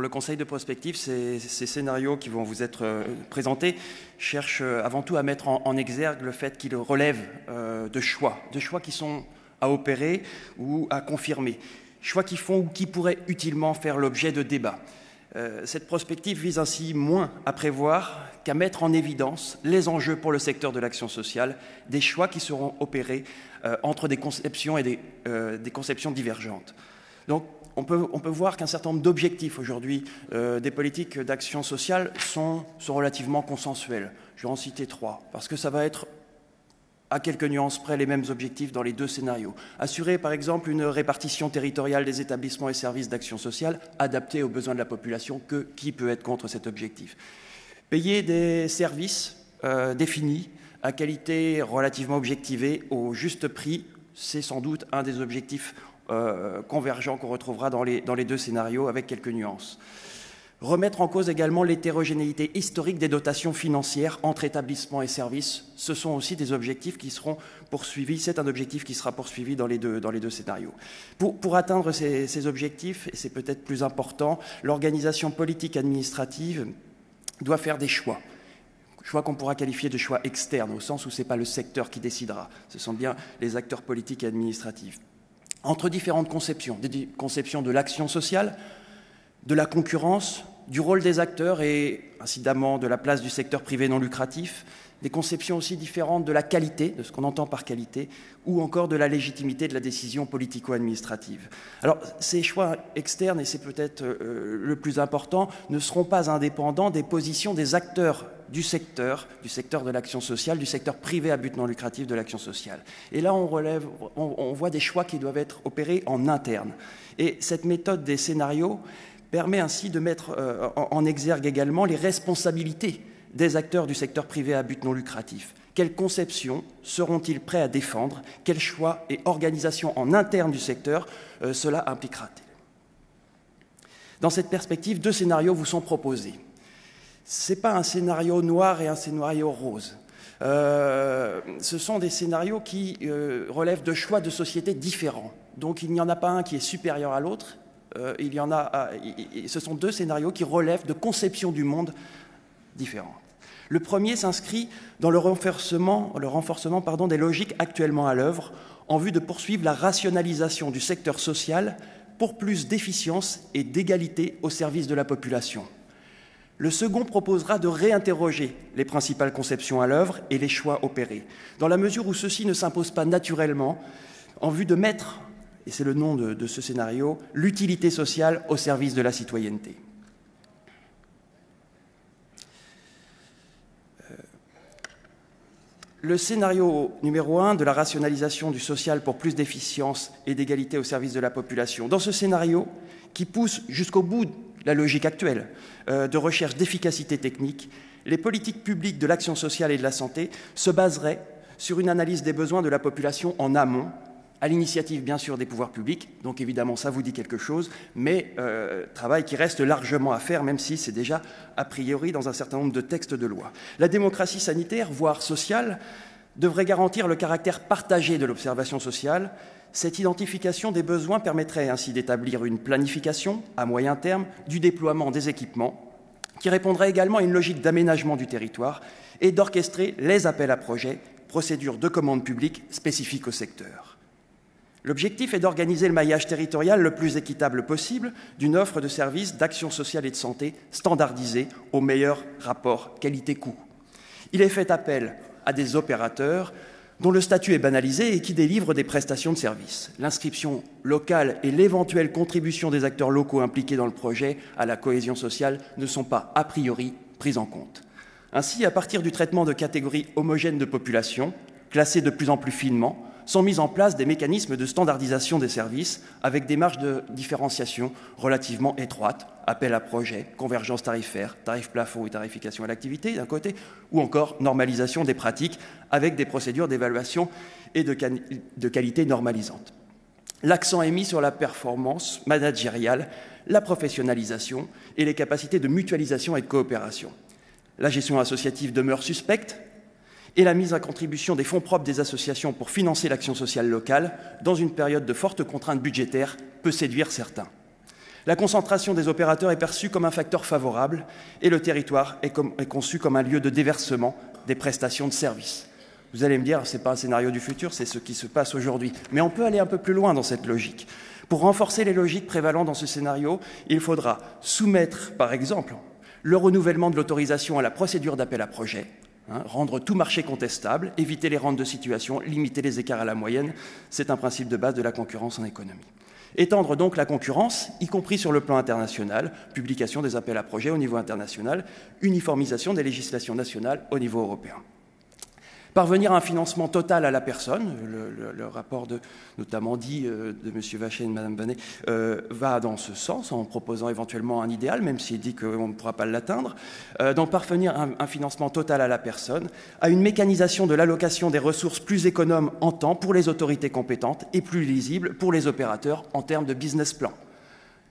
le Conseil de prospective, ces scénarios qui vont vous être présentés cherchent avant tout à mettre en exergue le fait qu'ils relèvent de choix qui sont à opérer ou à confirmer, choix qui font ou qui pourraient utilement faire l'objet de débats. Cette prospective vise ainsi moins à prévoir qu'à mettre en évidence les enjeux pour le secteur de l'action sociale, des choix qui seront opérés entre des conceptions et des conceptions divergentes. Donc, on peut voir qu'un certain nombre d'objectifs aujourd'hui des politiques d'action sociale sont relativement consensuels. Je vais en citer 3, parce que ça va être à quelques nuances près les mêmes objectifs dans les deux scénarios. Assurer, par exemple, une répartition territoriale des établissements et services d'action sociale adaptée aux besoins de la population, qui peut être contre cet objectif. Payer des services définis, à qualité relativement objectivée, au juste prix, c'est sans doute un des objectifs convergents qu'on retrouvera dans les deux scénarios, avec quelques nuances. Remettre en cause également l'hétérogénéité historique des dotations financières entre établissements et services. Ce sont aussi des objectifs qui seront poursuivis. C'est un objectif qui sera poursuivi dans les deux scénarios. Pour atteindre ces objectifs, et c'est peut-être plus important, l'organisation politique administrative doit faire des choix qu'on pourra qualifier de choix externes, au sens où ce n'est pas le secteur qui décidera. Ce sont bien les acteurs politiques et administratifs. Entre différentes conceptions, des conceptions de l'action sociale, de la concurrence, du rôle des acteurs et, incidemment, de la place du secteur privé non lucratif, des conceptions aussi différentes de la qualité, de ce qu'on entend par qualité, ou encore de la légitimité de la décision politico-administrative. Alors, ces choix externes, et c'est peut-être le plus important, ne seront pas indépendants des positions des acteurs du secteur de l'action sociale, du secteur privé à but non lucratif de l'action sociale. Et là, on voit des choix qui doivent être opérés en interne. Et cette méthode des scénarios permet ainsi de mettre en exergue également les responsabilités des acteurs du secteur privé à but non lucratif. Quelles conceptions seront-ils prêts à défendre? Quels choix et organisations en interne du secteur cela impliquera-t-il? Dans cette perspective, deux scénarios vous sont proposés. Ce n'est pas un scénario noir et un scénario rose. Ce sont des scénarios qui relèvent de choix de société différents. Donc il n'y en a pas un qui est supérieur à l'autre. Ce sont deux scénarios qui relèvent de conceptions du monde différentes. Le premier s'inscrit dans le renforcement des logiques actuellement à l'œuvre en vue de poursuivre la rationalisation du secteur social pour plus d'efficience et d'égalité au service de la population. Le second proposera de réinterroger les principales conceptions à l'œuvre et les choix opérés, dans la mesure où ceux-ci ne s'imposent pas naturellement, en vue de mettre, et c'est le nom de ce scénario, l'utilité sociale au service de la citoyenneté. Le scénario numéro 1 de la rationalisation du social pour plus d'efficience et d'égalité au service de la population. Dans ce scénario, qui pousse jusqu'au bout la logique actuelle de recherche d'efficacité technique, les politiques publiques de l'action sociale et de la santé se baseraient sur une analyse des besoins de la population en amont, à l'initiative bien sûr des pouvoirs publics, donc évidemment ça vous dit quelque chose, mais travail qui reste largement à faire, même si c'est déjà a priori dans un certain nombre de textes de loi. La démocratie sanitaire, voire sociale, devrait garantir le caractère partagé de l'observation sociale. Cette identification des besoins permettrait ainsi d'établir une planification à moyen terme du déploiement des équipements, qui répondrait également à une logique d'aménagement du territoire et d'orchestrer les appels à projets, procédures de commande publique spécifiques au secteur. L'objectif est d'organiser le maillage territorial le plus équitable possible d'une offre de services d'action sociale et de santé standardisée au meilleur rapport qualité-coût. Il est fait appel à des opérateurs dont le statut est banalisé et qui délivrent des prestations de services. L'inscription locale et l'éventuelle contribution des acteurs locaux impliqués dans le projet à la cohésion sociale ne sont pas a priori prises en compte. Ainsi, à partir du traitement de catégories homogènes de population, classées de plus en plus finement, sont mis en place des mécanismes de standardisation des services avec des marges de différenciation relativement étroites, appel à projet, convergence tarifaire, tarif plafond et tarification à l'activité d'un côté, ou encore normalisation des pratiques avec des procédures d'évaluation et de qualité normalisantes. L'accent est mis sur la performance managériale, la professionnalisation et les capacités de mutualisation et de coopération. La gestion associative demeure suspecte, et la mise à contribution des fonds propres des associations pour financer l'action sociale locale, dans une période de fortes contraintes budgétaires, peut séduire certains. La concentration des opérateurs est perçue comme un facteur favorable et le territoire est conçu comme un lieu de déversement des prestations de services. Vous allez me dire, ce n'est pas un scénario du futur, c'est ce qui se passe aujourd'hui. Mais on peut aller un peu plus loin dans cette logique. Pour renforcer les logiques prévalant dans ce scénario, il faudra soumettre, par exemple, le renouvellement de l'autorisation à la procédure d'appel à projet, rendre tout marché contestable, éviter les rentes de situation, limiter les écarts à la moyenne. C'est un principe de base de la concurrence en économie. Étendre donc la concurrence, y compris sur le plan international, publication des appels à projets au niveau international, uniformisation des législations nationales au niveau européen. Parvenir à un financement total à la personne, le rapport notamment dit de M. Vachet et de Mme Banet va dans ce sens, en proposant éventuellement un idéal, même s'il dit qu'on ne pourra pas l'atteindre. Donc parvenir à un financement total à la personne, à une mécanisation de l'allocation des ressources plus économe en temps pour les autorités compétentes et plus lisible pour les opérateurs en termes de business plan.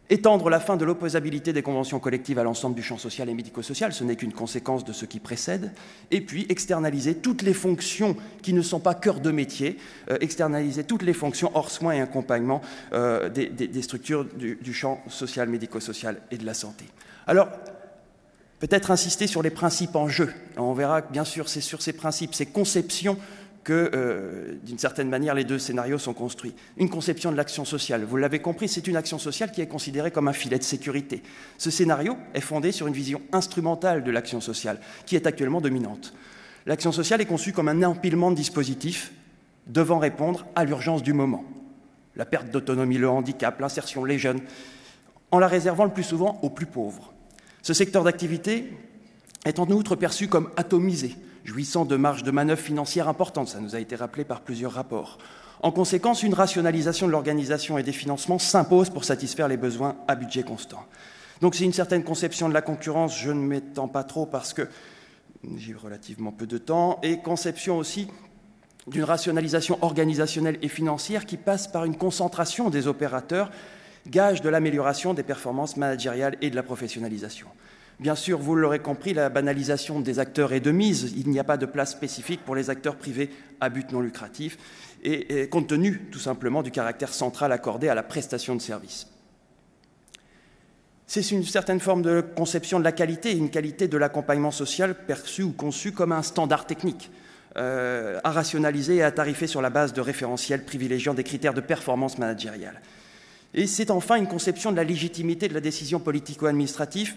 Étendre la fin de l'opposabilité des conventions collectives à l'ensemble du champ social et médico-social, ce n'est qu'une conséquence de ce qui précède, et puis externaliser toutes les fonctions qui ne sont pas cœur de métier, externaliser toutes les fonctions hors soins et accompagnement des structures du champ social, médico-social et de la santé. Alors, peut-être insister sur les principes en jeu. On verra que, bien sûr, c'est sur ces principes, ces conceptions que, d'une certaine manière, les deux scénarios sont construits. Une conception de l'action sociale. Vous l'avez compris, c'est une action sociale qui est considérée comme un filet de sécurité. Ce scénario est fondé sur une vision instrumentale de l'action sociale, qui est actuellement dominante. L'action sociale est conçue comme un empilement de dispositifs devant répondre à l'urgence du moment. La perte d'autonomie, le handicap, l'insertion, les jeunes, en la réservant le plus souvent aux plus pauvres. Ce secteur d'activité est en outre perçu comme atomisé, jouissant de marges de manœuvre financières importantes, ça nous a été rappelé par plusieurs rapports. En conséquence, une rationalisation de l'organisation et des financements s'impose pour satisfaire les besoins à budget constant. Donc c'est une certaine conception de la concurrence, je ne m'étends pas trop parce que j'ai relativement peu de temps, et conception aussi d'une rationalisation organisationnelle et financière qui passe par une concentration des opérateurs, gage de l'amélioration des performances managériales et de la professionnalisation. Bien sûr, vous l'aurez compris, la banalisation des acteurs est de mise. Il n'y a pas de place spécifique pour les acteurs privés à but non lucratif, et compte tenu tout simplement du caractère central accordé à la prestation de services. C'est une certaine forme de conception de la qualité, une qualité de l'accompagnement social perçue ou conçue comme un standard technique, à rationaliser et à tarifer sur la base de référentiels privilégiant des critères de performance managériale. Et c'est enfin une conception de la légitimité de la décision politico-administrative.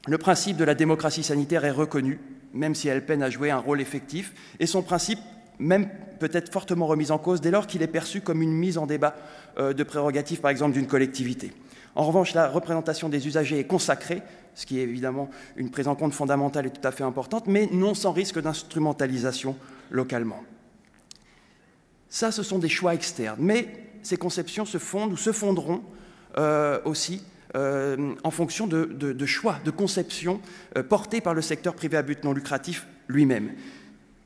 Le principe de la démocratie sanitaire est reconnu, même si elle peine à jouer un rôle effectif, et son principe même peut être fortement remis en cause dès lors qu'il est perçu comme une mise en débat de prérogatives, par exemple, d'une collectivité. En revanche, la représentation des usagers est consacrée, ce qui est évidemment une prise en compte fondamentale et tout à fait importante, mais non sans risque d'instrumentalisation localement. Ça, ce sont des choix externes, mais ces conceptions se fondent ou se fonderont aussi en fonction de choix, de conceptions portés par le secteur privé à but non lucratif lui-même.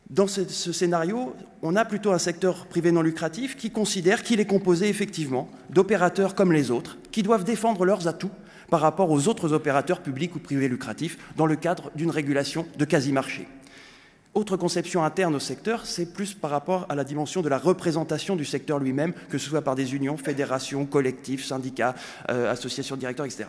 Dans ce scénario, on a plutôt un secteur privé non lucratif qui considère qu'il est composé effectivement d'opérateurs comme les autres, qui doivent défendre leurs atouts par rapport aux autres opérateurs publics ou privés lucratifs dans le cadre d'une régulation de quasi-marché. Autre conception interne au secteur, c'est plus par rapport à la dimension de la représentation du secteur lui-même, que ce soit par des unions, fédérations, collectifs, syndicats, associations de directeurs, etc.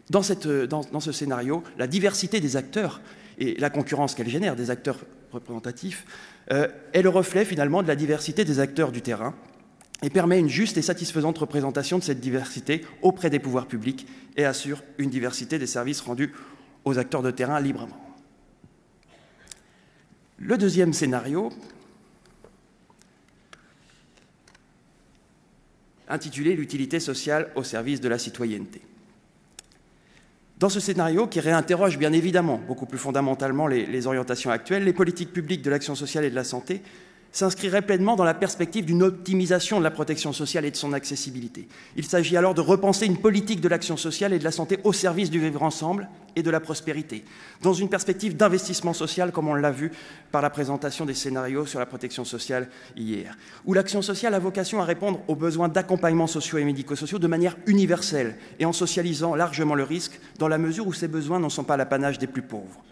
Dans ce scénario, la diversité des acteurs et la concurrence qu'elle génère des acteurs représentatifs est le reflet finalement de la diversité des acteurs du terrain et permet une juste et satisfaisante représentation de cette diversité auprès des pouvoirs publics et assure une diversité des services rendus aux acteurs de terrain librement. Le deuxième scénario, intitulé « L'utilité sociale au service de la citoyenneté ». Dans ce scénario, qui réinterroge bien évidemment beaucoup plus fondamentalement les orientations actuelles, les politiques publiques de l'action sociale et de la santé s'inscrirait pleinement dans la perspective d'une optimisation de la protection sociale et de son accessibilité. Il s'agit alors de repenser une politique de l'action sociale et de la santé au service du vivre ensemble et de la prospérité, dans une perspective d'investissement social, comme on l'a vu par la présentation des scénarios sur la protection sociale hier, où l'action sociale a vocation à répondre aux besoins d'accompagnement sociaux et médico-sociaux de manière universelle et en socialisant largement le risque, dans la mesure où ces besoins n'en sont pas l'apanage des plus pauvres.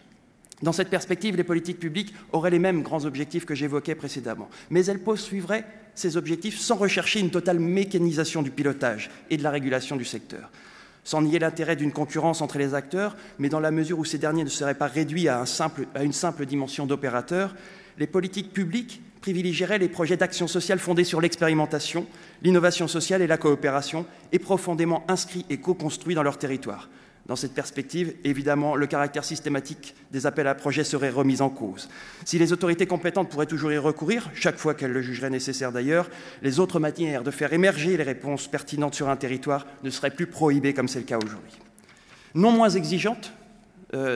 Dans cette perspective, les politiques publiques auraient les mêmes grands objectifs que j'évoquais précédemment, mais elles poursuivraient ces objectifs sans rechercher une totale mécanisation du pilotage et de la régulation du secteur. Sans nier l'intérêt d'une concurrence entre les acteurs, mais dans la mesure où ces derniers ne seraient pas réduits à une simple dimension d'opérateur, les politiques publiques privilégieraient les projets d'action sociale fondés sur l'expérimentation, l'innovation sociale et la coopération, et profondément inscrits et co-construits dans leur territoire. Dans cette perspective, évidemment, le caractère systématique des appels à projets serait remis en cause. Si les autorités compétentes pourraient toujours y recourir, chaque fois qu'elles le jugeraient nécessaire d'ailleurs, les autres manières de faire émerger les réponses pertinentes sur un territoire ne seraient plus prohibées comme c'est le cas aujourd'hui. Non moins exigeante,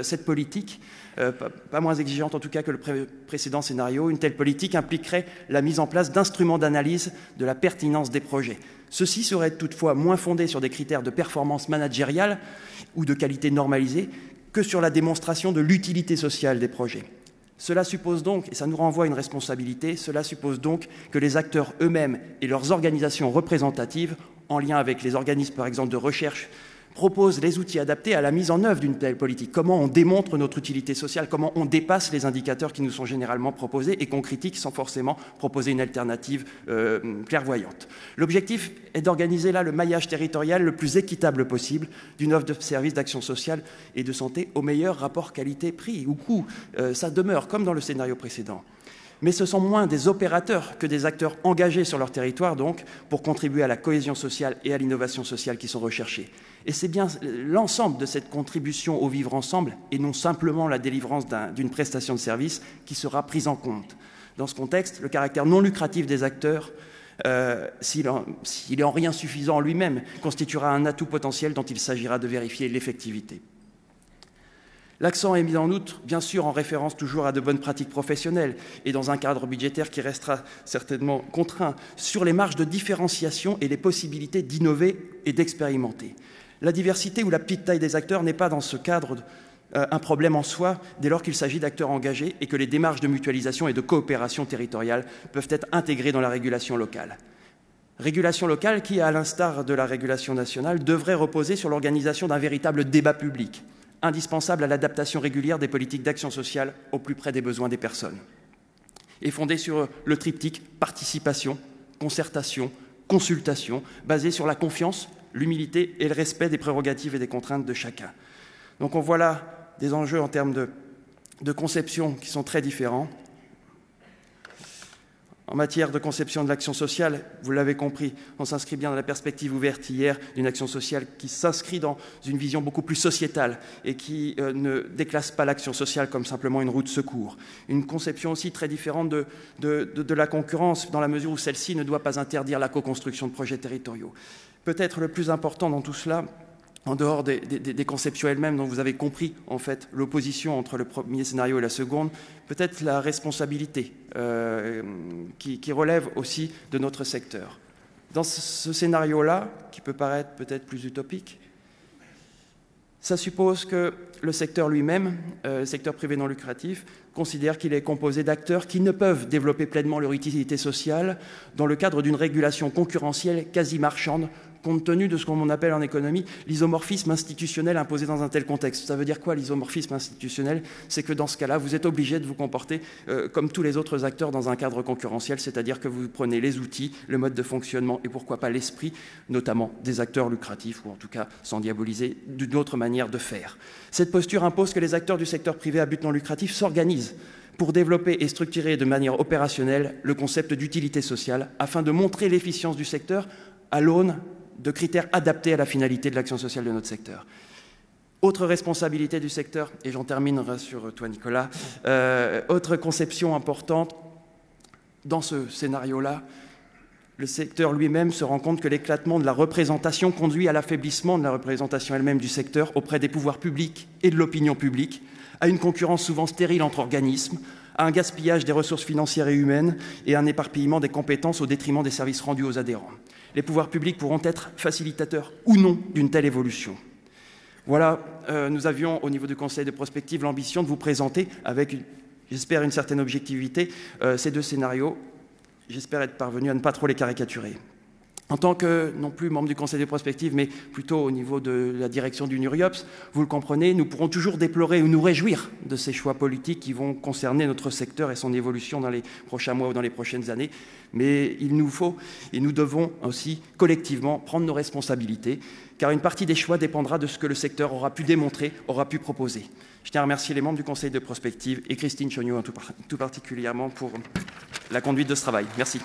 cette politique, pas moins exigeante en tout cas que le précédent scénario, une telle politique impliquerait la mise en place d'instruments d'analyse de la pertinence des projets. Ceux-ci seraient toutefois moins fondés sur des critères de performance managériale ou de qualité normalisée que sur la démonstration de l'utilité sociale des projets. Cela suppose donc, et ça nous renvoie à une responsabilité, cela suppose donc que les acteurs eux-mêmes et leurs organisations représentatives, en lien avec les organismes par exemple de recherche, proposent les outils adaptés à la mise en œuvre d'une telle politique. Comment on démontre notre utilité sociale, comment on dépasse les indicateurs qui nous sont généralement proposés et qu'on critique sans forcément proposer une alternative clairvoyante. L'objectif est d'organiser là le maillage territorial le plus équitable possible d'une offre de services d'action sociale et de santé au meilleur rapport qualité-prix ou coût. Ça demeure comme dans le scénario précédent. Mais ce sont moins des opérateurs que des acteurs engagés sur leur territoire, donc, pour contribuer à la cohésion sociale et à l'innovation sociale qui sont recherchés. Et c'est bien l'ensemble de cette contribution au vivre ensemble, et non simplement la délivrance d'une prestation de service, qui sera prise en compte. Dans ce contexte, le caractère non lucratif des acteurs, s'il est en rien suffisant en lui-même, constituera un atout potentiel dont il s'agira de vérifier l'effectivité. L'accent est mis en outre, bien sûr, en référence toujours à de bonnes pratiques professionnelles et dans un cadre budgétaire qui restera certainement contraint, sur les marges de différenciation et les possibilités d'innover et d'expérimenter. La diversité ou la petite taille des acteurs n'est pas dans ce cadre un problème en soi, dès lors qu'il s'agit d'acteurs engagés et que les démarches de mutualisation et de coopération territoriale peuvent être intégrées dans la régulation locale. Régulation locale qui, à l'instar de la régulation nationale, devrait reposer sur l'organisation d'un véritable débat public, indispensable à l'adaptation régulière des politiques d'action sociale au plus près des besoins des personnes, et fondée sur le triptyque participation, concertation, consultation, basé sur la confiance, l'humilité et le respect des prérogatives et des contraintes de chacun. Donc on voit là des enjeux en termes de conception qui sont très différents. En matière de conception de l'action sociale, vous l'avez compris, on s'inscrit bien dans la perspective ouverte hier d'une action sociale qui s'inscrit dans une vision beaucoup plus sociétale et qui ne déclasse pas l'action sociale comme simplement une roue de secours. Une conception aussi très différente de la concurrence, dans la mesure où celle-ci ne doit pas interdire la co-construction de projets territoriaux. Peut-être le plus important dans tout cela, en dehors des conceptions elles-mêmes dont vous avez compris en fait l'opposition entre le premier scénario et la seconde, peut-être la responsabilité qui relève aussi de notre secteur. Dans ce scénario-là, qui peut paraître peut-être plus utopique, ça suppose que le secteur lui-même, le secteur privé non lucratif, considère qu'il est composé d'acteurs qui ne peuvent développer pleinement leur utilité sociale dans le cadre d'une régulation concurrentielle quasi marchande, compte tenu de ce qu'on appelle en économie l'isomorphisme institutionnel imposé dans un tel contexte. Ça veut dire quoi l'isomorphisme institutionnel? C'est que dans ce cas-là, vous êtes obligé de vous comporter comme tous les autres acteurs dans un cadre concurrentiel, c'est-à-dire que vous prenez les outils, le mode de fonctionnement et pourquoi pas l'esprit, notamment des acteurs lucratifs, ou en tout cas sans diaboliser d'une autre manière de faire. Cette posture impose que les acteurs du secteur privé à but non lucratif s'organisent pour développer et structurer de manière opérationnelle le concept d'utilité sociale afin de montrer l'efficience du secteur à l'aune de critères adaptés à la finalité de l'action sociale de notre secteur. Autre responsabilité du secteur, et j'en terminerai sur toi Nicolas, autre conception importante, dans ce scénario-là, le secteur lui-même se rend compte que l'éclatement de la représentation conduit à l'affaiblissement de la représentation elle-même du secteur auprès des pouvoirs publics et de l'opinion publique, à une concurrence souvent stérile entre organismes, à un gaspillage des ressources financières et humaines et à un éparpillement des compétences au détriment des services rendus aux adhérents. Les pouvoirs publics pourront être facilitateurs ou non d'une telle évolution. Voilà, nous avions au niveau du Conseil de prospective l'ambition de vous présenter avec, j'espère, une certaine objectivité, ces deux scénarios. J'espère être parvenu à ne pas trop les caricaturer. En tant que, non plus membre du Conseil de prospective, mais plutôt au niveau de la direction du NURIOPS, vous le comprenez, nous pourrons toujours déplorer ou nous réjouir de ces choix politiques qui vont concerner notre secteur et son évolution dans les prochains mois ou dans les prochaines années. Mais il nous faut et nous devons aussi collectivement prendre nos responsabilités, car une partie des choix dépendra de ce que le secteur aura pu démontrer, aura pu proposer. Je tiens à remercier les membres du Conseil de prospective et Christine Chognaud tout particulièrement pour la conduite de ce travail. Merci.